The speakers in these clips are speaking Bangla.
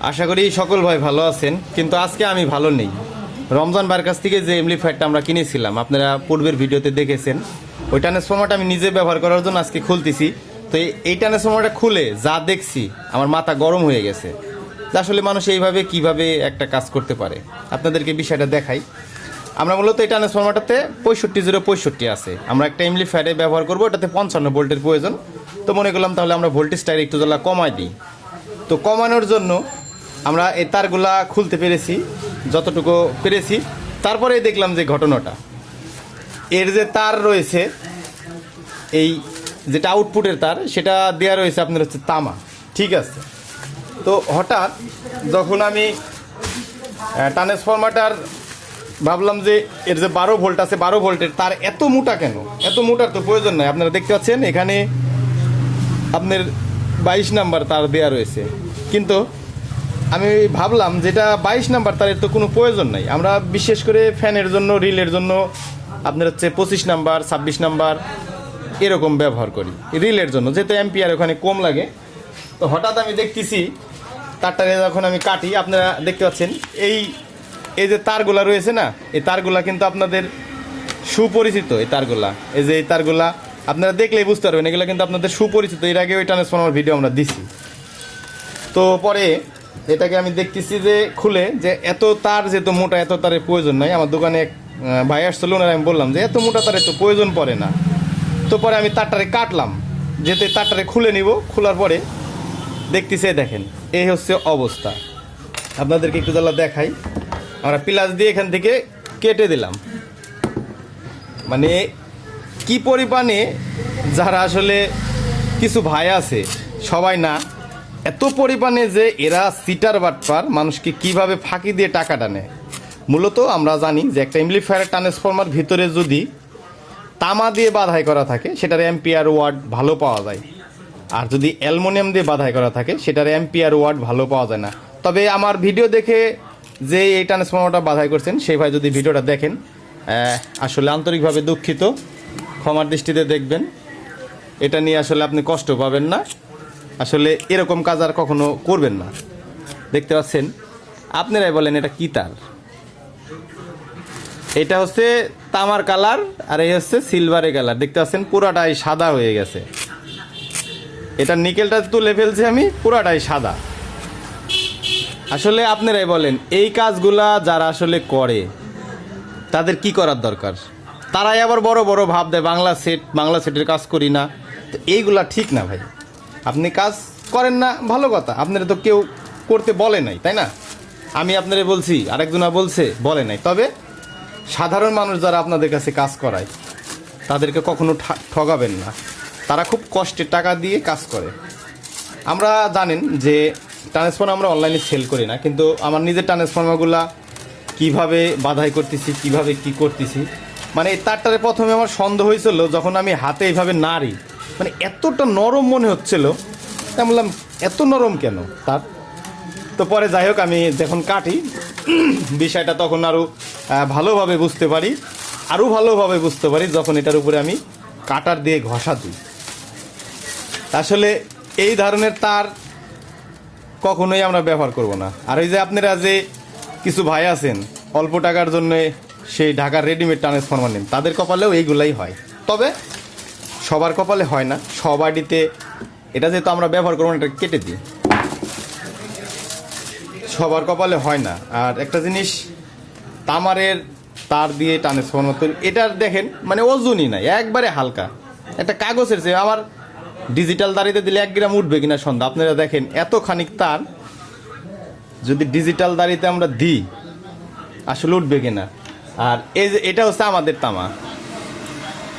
আশা করি সকল ভাই ভালো আছেন, কিন্তু আজকে আমি ভালো নেই। রমজান ভাইয়ের কাছ থেকে যে এমপ্লিফায়ারটা আমরা কিনেছিলাম, আপনারা পূর্বের ভিডিওতে দেখেছেন, ওই ট্রান্সফর্মারটা আমি নিজে ব্যবহার করার জন্য আজকে খুলতেছি। তো এই ট্রান্সফর্মারটা খুলে যা দেখছি আমার মাথা গরম হয়ে গেছে। আসলে মানুষ এইভাবে কিভাবে একটা কাজ করতে পারে, আপনাদেরকে বিষয়টা দেখাই। আমরা মূলত এই ট্রান্সফর্মারটাতে 65/065 আছে। আমরা একটা এমপ্লিফায়ারে ব্যবহার করবো, ওটাতে 55 ভোল্টের প্রয়োজন। তো মনে করলাম তাহলে আমরা ভোল্টেজটা একটু জ্বালা কমাই দিই। তো কমানোর জন্য আমরা এই তারগুলা খুলতে পেরেছি যতটুকু পেরেছি। তারপরে দেখলাম যে ঘটনাটা, এর যে তার রয়েছে, এই যেটা আউটপুটের তার, সেটা দেওয়া রয়েছে আপনার হচ্ছে তামা, ঠিক আছে। তো হঠাৎ যখন আমি ট্রান্সফরমারটার ভাবলাম যে এর যে 12 ভোল্ট আছে, 12 ভোল্টের তার এত মোটা কেন? এত মোটার তো প্রয়োজন নাই। আপনারা দেখতে পাচ্ছেন এখানে আপনার 22 নাম্বার তার দেওয়া রয়েছে, কিন্তু আমি ভাবলাম যেটা 22 নাম্বার তারের তো কোনো প্রয়োজন নাই। আমরা বিশেষ করে ফ্যানের জন্য, রিলের জন্য আপনার হচ্ছে 25 নাম্বার, 26 নাম্বার এরকম ব্যবহার করি রিলের জন্য, যেহেতু অ্যাম্পিয়ার ওখানে কম লাগে। তো হঠাৎ আমি দেখতেছি তারটারে যখন আমি কাটি, আপনারা দেখতে পাচ্ছেন এই যে তারগুলা রয়েছে না, এই তারগুলা কিন্তু আপনাদের সুপরিচিত। এই তারগুলা, এই যে এই তারগুলা আপনারা দেখলেই বুঝতে পারবেন, এগুলো কিন্তু আপনাদের সুপরিচিত। এর আগে ওই ট্রান্সফর্মার ভিডিও আমরা দিছি। তো পরে এটাকে আমি দেখতেছি যে খুলে, যে এত তার যেহেতু মোটা, এত তারের প্রয়োজন নাই। আমার দোকানে এক ভাই আসছিল, ওনার আমি বললাম যে এত মোটা তারের তো প্রয়োজন পড়ে না। তো পরে আমি তারটারে কাটলাম, যেতে তারটারে খুলে নিব। খোলার পরে দেখতেছে, দেখেন এই হচ্ছে অবস্থা। আপনাদেরকে একটু জ্বালা দেখাই। আমরা প্লাস দিয়ে এখান থেকে কেটে দিলাম। মানে কি পরিমাণে যারা আসলে কিছু ভাই আছে, সবাই না, এত পরিমাণে যে এরা সিটার বাটপার, মানুষকে কিভাবে ফাঁকি দিয়ে টাকাটা নেয়। মূলত আমরা জানি যে একটা এমপ্লিফায়ার ট্রান্সফর্মার ভিতরে যদি তামা দিয়ে বাধাই করা থাকে, সেটার অ্যাম্পিয়ার ওয়াট ভালো পাওয়া যায়। আর যদি অ্যালুমিনিয়াম দিয়ে বাধাই করা থাকে, সেটার অ্যাম্পিয়ার ওয়াট ভালো পাওয়া যায় না। তবে আমার ভিডিও দেখে যে এই ট্রান্সফর্মারটা বাধাই করছেন, সেই ভাই যদি ভিডিওটা দেখেন, আসলে আন্তরিকভাবে দুঃখিত, ক্ষমার দৃষ্টিতে দেখবেন। এটা নিয়ে আসলে আপনি কষ্ট পাবেন না। আসলে এরকম কাজ আর কখনো করবেন না। দেখতে পাচ্ছেন, আপনারাই বলেন এটা কি তার? এটা হচ্ছে তামার কালার, আর এই হচ্ছে সিলভারের কালার। দেখতে পাচ্ছেন পুরাটাই সাদা হয়ে গেছে। এটা নিকেলটা তুলে ফেলছি আমি, পুরাটাই সাদা। আসলে আপনারাই বলেন এই কাজগুলা যারা আসলে করে তাদের কি করার দরকার? তারাই আবার বড় বড় ভাব দেয়, বাংলা সেটের কাজ করি না। তো এইগুলা ঠিক না ভাই। আপনি কাজ করেন না, ভালো কথা, আপনারা তো কেউ করতে বলে নাই, তাই না? আমি আপনারা বলছি, আরেকজনা বলছে, বলে নাই। তবে সাধারণ মানুষ যারা আপনাদের কাছে কাজ করায়, তাদেরকে কখনো ঠগাবেন না। তারা খুব কষ্টের টাকা দিয়ে কাজ করে। আমরা জানেন যে ট্রান্সফর্মার আমরা অনলাইনে সেল করি না, কিন্তু আমার নিজের ট্রান্সফর্মারগুলা কীভাবে বাধাই করতেছি, কিভাবে কি করতেছি, মানে তারটারে প্রথমে আমার সন্দেহ হয়েছিল যখন আমি হাতে এইভাবে নাড়ি, মানে এতটা নরম মনে হচ্ছিল। তাই বললাম এত নরম কেন তার? তো পরে যাই হোক, আমি যখন কাটি বিষয়টা তখন আরও ভালোভাবে বুঝতে পারি, আরও ভালোভাবে বুঝতে পারি যখন এটার উপরে আমি কাটার দিয়ে ঘষা দিই। আসলে এই ধরনের তার কখনোই আমরা ব্যবহার করব না। আর ওই যে আপনারা যে কিছু ভাই আছেন অল্প টাকার জন্য সেই ঢাকার রেডিমেড ট্রান্সফর্মার নেন, তাদের কপালেও এইগুলাই হয়। তবে সবার কপালে হয় না, সবাইটিতে এটা যেহেতু আমরা ব্যবহার করবো না, এটা কেটে দিই, সবার কপালে হয় না। আর একটা জিনিস, তামারের তার দিয়ে ট্রান্সফর্মার তৈরি, এটার দেখেন মানে ওজনই নাই, একবারে হালকা, একটা কাগজের চেয়ে। আমার ডিজিটাল দাড়িতে দিলে 1 গ্রাম উঠবে কিনা সন্ধ্যা। আপনারা দেখেন এত খানিক তার যদি ডিজিটাল দাড়িতে আমরা দিই, আসলে উঠবে কিনা। আর এই যে এটা হচ্ছে আমাদের তামা,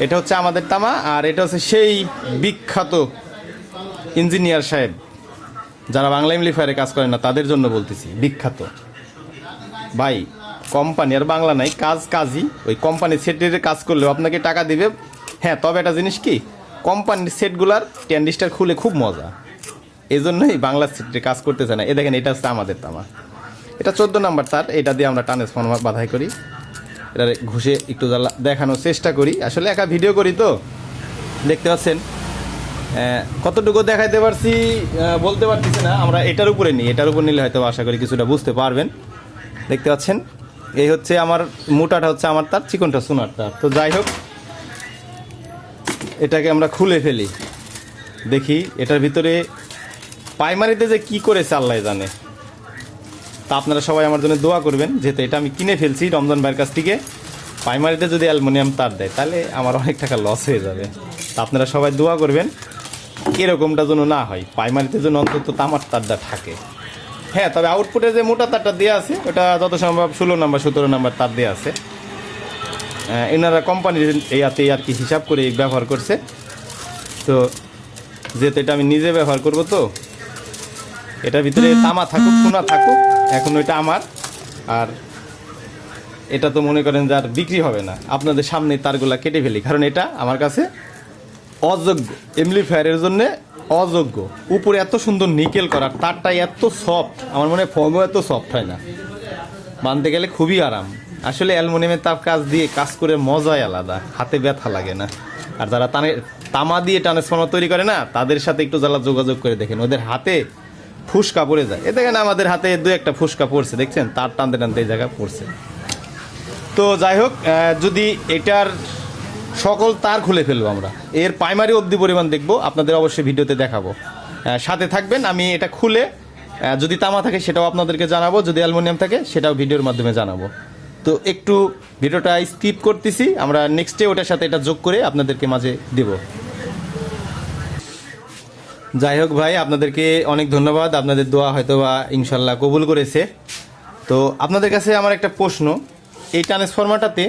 এটা হচ্ছে আমাদের তামা। আর এটা হচ্ছে সেই বিখ্যাত ইঞ্জিনিয়ার সাহেব, যারা বাংলা এমপ্লিফায়ারে কাজ করেন না তাদের জন্য বলতেছি, বিখ্যাত ভাই। কোম্পানি আর বাংলা নাই, কাজই। ওই কোম্পানির সেটের কাজ করলেও আপনাকে টাকা দিবে। হ্যাঁ, তবে একটা জিনিস কি, কোম্পানির সেটগুলার ট্যান্ডিস্টার খুলে খুব মজা, এই জন্যই বাংলা সেটের কাজ করতেছে না। এ দেখেন, এটা হচ্ছে আমাদের তামা, এটা 14 নাম্বার তার। এটা দিয়ে আমরা ট্রান্সফর্মার বাধাই করি। এটা ঘুষে একটু দেখানোর চেষ্টা করি। আসলে একা ভিডিও করি তো, দেখতে পাচ্ছেন কতটুকু দেখাইতে পারছি বলতে পারতেছি না, আমরা এটার উপরে নিই, এটার উপর নিলে হয়তো আশা করি কিছুটা বুঝতে পারবেন। দেখতে পাচ্ছেন এই হচ্ছে আমার মোটাটা হচ্ছে আমার তার, চিকনটা সোনার তার। তো যাই হোক, এটাকে আমরা খুলে ফেলি, দেখি এটার ভিতরে প্রাইমারিতে যে কি করেছে আল্লাহ জানে। তা আপনারা সবাই আমার জন্য দোয়া করবেন, যেহেতু এটা আমি কিনে ফেলছি রমজান ভাইয়ের কাছ থেকে। প্রাইমারিতে যদি অ্যালুমিনিয়াম তার দেয় তাহলে আমার অনেক টাকা লস হয়ে যাবে। তা আপনারা সবাই দোয়া করবেন এরকমটা যেন না হয়, প্রাইমারিতে যেন অন্তত তামার তারটা থাকে। হ্যাঁ, তবে আউটপুটে যে মোটা তারটা দেওয়া আছে ওটা যত সম্ভব 16 নাম্বার 17 নাম্বার তার দেওয়া আছে। এনারা কোম্পানির ইয়াতে আর কি হিসাব করে ব্যবহার করছে। তো যেহেতু এটা আমি নিজে ব্যবহার করব, তো এটার ভিতরে তামা থাকুক সোনা থাকুক, এখন ওইটা আমার। আর এটা তো মনে করেন যে আর বিক্রি হবে না, আপনাদের সামনে তারগুলা কেটে ফেলি, কারণ এটা আমার কাছে অযোগ্য, এমপ্লিফায়ারের জন্য অযোগ্য। উপরে এত সুন্দর নিকেল করা, তারটা এত সফট, আমার মনে হয় ফর্মও এত সফট হয় না, বানতে গেলে খুবই আরাম। আসলে অ্যালুমিনিয়ামের তাপ কাজ করে মজাই আলাদা, হাতে ব্যথা লাগে না। আর যারা তামা দিয়ে ট্রান্সফর্মার তৈরি করে না, তাদের সাথে একটু জ্বালা যোগাযোগ করে দেখেন, ওদের হাতে ফুসকা পড়ে যায়। এ দেখেন আমাদের হাতে 2-1টা ফুসকা পড়ছে, দেখছেন তার টানতে টানতে এই জায়গায় পড়ছে। তো যাই হোক, যদি এটার সকল তার খুলে ফেলবো আমরা, এর প্রাইমারি অবধি পরিমাণ দেখবো, আপনাদের অবশ্যই ভিডিওতে দেখাবো, সাথে থাকবেন। আমি এটা খুলে যদি তামা থাকে সেটাও আপনাদেরকে জানাবো, যদি অ্যালুমিনিয়াম থাকে সেটাও ভিডিওর মাধ্যমে জানাবো। তো একটু ভিডিওটা স্কিপ করতেছি, আমরা নেক্সটে ওটার সাথে এটা যোগ করে আপনাদেরকে মাঝে দেব। যাই হোক ভাই, আপনাদেরকে অনেক ধন্যবাদ, আপনাদের দোয়া হয়তো বা ইনশাল্লাহ কবুল করেছে। তো আপনাদের কাছে আমার একটা প্রশ্ন, এই ট্রান্সফরমারটাতে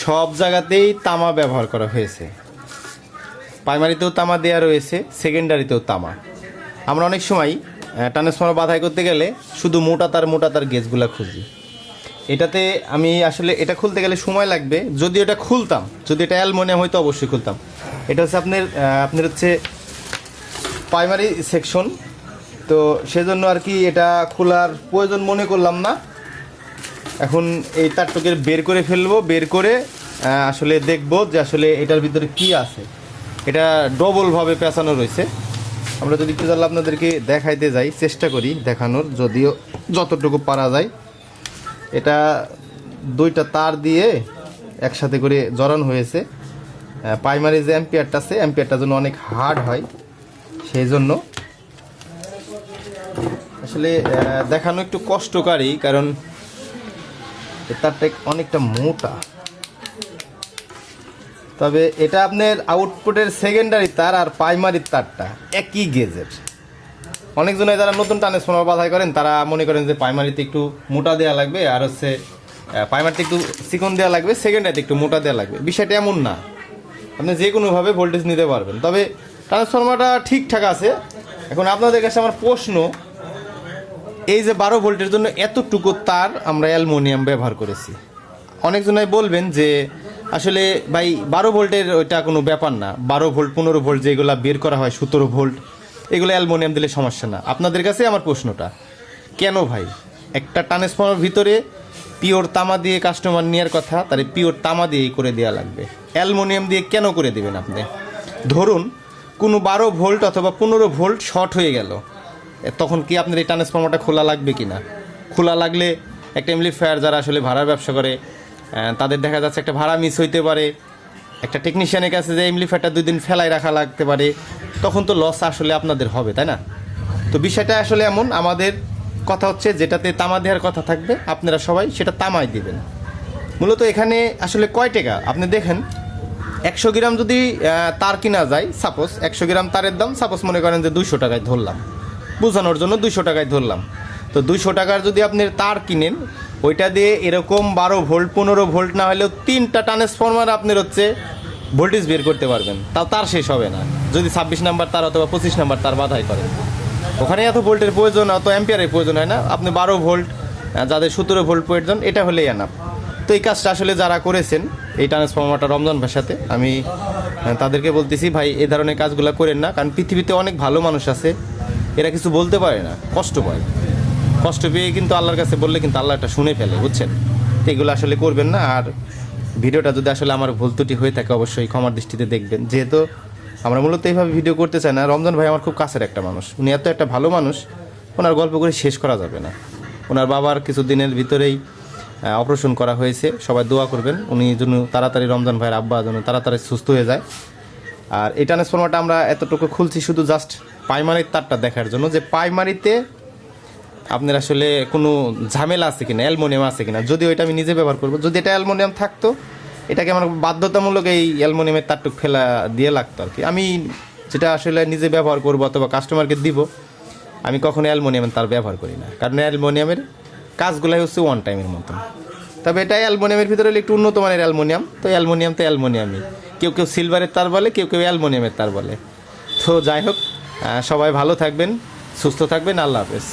সব জায়গাতেই তামা ব্যবহার করা হয়েছে, প্রাইমারিতেও তামা দেওয়া রয়েছে, সেকেন্ডারিতেও তামা। আমরা অনেক সময় ট্রান্সফরমার বাধাই করতে গেলে শুধু মোটা তার গেজগুলো খুঁজি। এটাতে আমি আসলে এটা খুলতে গেলে সময় লাগবে, যদি এটা খুলতাম, যদি এটা অ্যালুমিনিয়াম হয়তো অবশ্যই খুলতাম। এটা হচ্ছে আপনার হচ্ছে প্রাইমারি সেকশন, তো সেজন্য আর কি এটা খোলার প্রয়োজন মনে করলাম না। এখন এই তারটাকে বের করে ফেলবো, বের করে আসলে দেখবো যে আসলে এটার ভিতরে কি আছে। এটা ডবলভাবে পেঁচানো রয়েছে। আমরা যদি একটু জানলে আপনাদেরকে দেখাইতে যাই, চেষ্টা করি দেখানোর, যদিও যতটুকু পারা যায়। এটা 2টা তার দিয়ে একসাথে করে জড়ানো হয়েছে। প্রাইমারি যে অ্যাম্পিয়ারটা আছে, অ্যাম্পিয়ারটা যেন অনেক হার্ড হয়, সেই জন্য আসলে দেখানো একটু কষ্টকারী, কারণ তারটা অনেকটা মোটা। তবে এটা আপনার আউটপুটের সেকেন্ডারি তার আর প্রাইমারির তারটা একই গেজের। অনেকজনে যারা নতুন ট্রান্সফরমার বাধাই করেন তারা মনে করেন যে প্রাইমারিতে একটু মোটা দেওয়া লাগবে, আর হচ্ছে প্রাইমারিতে একটু চিকন দেওয়া লাগবে, সেকেন্ডারিতে একটু মোটা দেওয়া লাগবে। বিষয়টা এমন না, আপনি যে কোনোভাবে ভোল্টেজ নিতে পারবেন। তবে ট্রান্সফরমারটা ঠিকঠাক আছে। এখন আপনাদের কাছে আমার প্রশ্ন, এই যে 12 ভোল্টের জন্য এতটুকু তার আমরা অ্যালুমিনিয়াম ব্যবহার করেছি, অনেকজনাই বলবেন যে আসলে ভাই 12 ভোল্টের ওইটা কোনো ব্যাপার না, 12 ভোল্ট 15 ভোল্ট যেগুলো বের করা হয় 17 ভোল্ট, এগুলো অ্যালুমিনিয়াম দিলে সমস্যা না। আপনাদের কাছে আমার প্রশ্নটা, কেন ভাই একটা ট্রান্সফরমার ভিতরে পিওর তামা দিয়ে কাস্টমার নেওয়ার কথা, তাহলে পিওর তামা দিয়েই করে দেওয়া লাগবে, অ্যালুমিনিয়াম দিয়ে কেন করে দেবেন আপনি? ধরুন কোনো 12 ভোল্ট অথবা 15 ভোল্ট শর্ট হয়ে গেল, তখন কি আপনার এই ট্রান্সফরমারটা খোলা লাগবে কি না? খোলা লাগলে একটা এমপ্লিফায়ার যারা আসলে ভাড়ার ব্যবসা করে তাদের দেখা যাচ্ছে একটা ভাড়া মিস হইতে পারে, একটা টেকনিশিয়ানের কাছে যে এমপ্লিফায়ারটা 2 দিন ফেলাই রাখা লাগতে পারে, তখন তো লস আসলে আপনাদের হবে, তাই না? তো বিষয়টা আসলে এমন, আমাদের কথা হচ্ছে যেটাতে তামা দেওয়ার কথা থাকবে আপনারা সবাই সেটা তামাই দিবেন। মূলত এখানে আসলে কয় টাকা আপনি দেখেন, 100 গ্রাম যদি তার কিনা যায়, সাপোজ 100 গ্রাম তারের দাম সাপোজ মনে করেন যে 200 টাকায় ধরলাম, বোঝানোর জন্য 200 টাকায় ধরলাম। তো 200 টাকার যদি আপনি তার কিনেন, ওইটা দিয়ে এরকম 12 ভোল্ট 15 ভোল্ট না হলেও 3টা ট্রান্সফরমার আপনার হচ্ছে ভোল্টেজ বের করতে পারবেন। তাও তার শেষ হবে না যদি 26 নাম্বার তার অথবা 25 নাম্বার তার বাধাই করেন। ওখানে এত ভোল্টের প্রয়োজন, অত অ্যাম্পিয়ারের প্রয়োজন হয় না। আপনি 12 ভোল্ট, যাদের 17 ভোল্ট প্রয়োজন, এটা হলেই এনাফ। তো এই কাজটা আসলে যারা করেছেন এই ট্রান্সফরমারটা রমজান ভাষাতে, আমি তাদেরকে বলতেছি ভাই এই ধরনের কাজগুলো করেন না, কারণ পৃথিবীতে অনেক ভালো মানুষ আছে, এরা কিছু বলতে পারে না, কষ্ট পায়, কষ্ট পেয়ে কিন্তু আল্লাহর কাছে বললে কিন্তু আল্লাহ এটা শুনে ফেলে, বুঝছেন? এগুলো আসলে করবেন না। আর ভিডিওটা যদি আসলে আমার ভুল ত্রুটি হয়ে থাকে অবশ্যই ক্ষমার দৃষ্টিতে দেখবেন, যেহেতু আমরা মূলত এইভাবে ভিডিও করতে চাই না। রমজান ভাই আমার খুব কাছের একটা মানুষ, উনি এত একটা ভালো মানুষ, ওনার গল্প করে শেষ করা যাবে না। ওনার বাবার কিছু দিনের ভিতরেই অপারেশন করা হয়েছে, সবাই দোয়া করবেন উনি যেন তাড়াতাড়ি, রমজান ভাইয়ের আব্বা যেন তাড়াতাড়ি সুস্থ হয়ে যায়। আর এই ট্রান্সফরমারটা আমরা এতটুকু খুলছি শুধু জাস্ট প্রাইমারির তারটা দেখার জন্য, যে প্রাইমারিতে আপনার আসলে কোনো ঝামেলা আছে কিনা, অ্যালুমিনিয়াম আছে কিনা। যদিও এটা আমি নিজে ব্যবহার করবো, যদি এটা অ্যালুমিনিয়াম থাকতো এটাকে আমার বাধ্যতামূলক এই অ্যালুমিনিয়ামের তারটুক ফেলা দিয়ে লাগতো আর কি। আমি যেটা আসলে নিজে ব্যবহার করবো অথবা কাস্টমারকে দিব, আমি কখনো অ্যালুমিনিয়ামের তার ব্যবহার করি না, কারণ অ্যালুমিনিয়ামের কাজগুলাই হচ্ছে ওয়ান টাইমের মতন। তবে এটা অ্যালুমিনিয়ামের ভিতরে হলে একটু উন্নত মানের অ্যালুমিনিয়াম, তো অ্যালুমিনিয়াম তো অ্যালুমিনিয়ামই, কেউ কেউ সিলভারের তার বলে, কেউ কেউ অ্যালুমিনিয়ামের তার বলে। তো যাই হোক, সবাই ভালো থাকবেন, সুস্থ থাকবেন, আল্লাহ হাফেজ।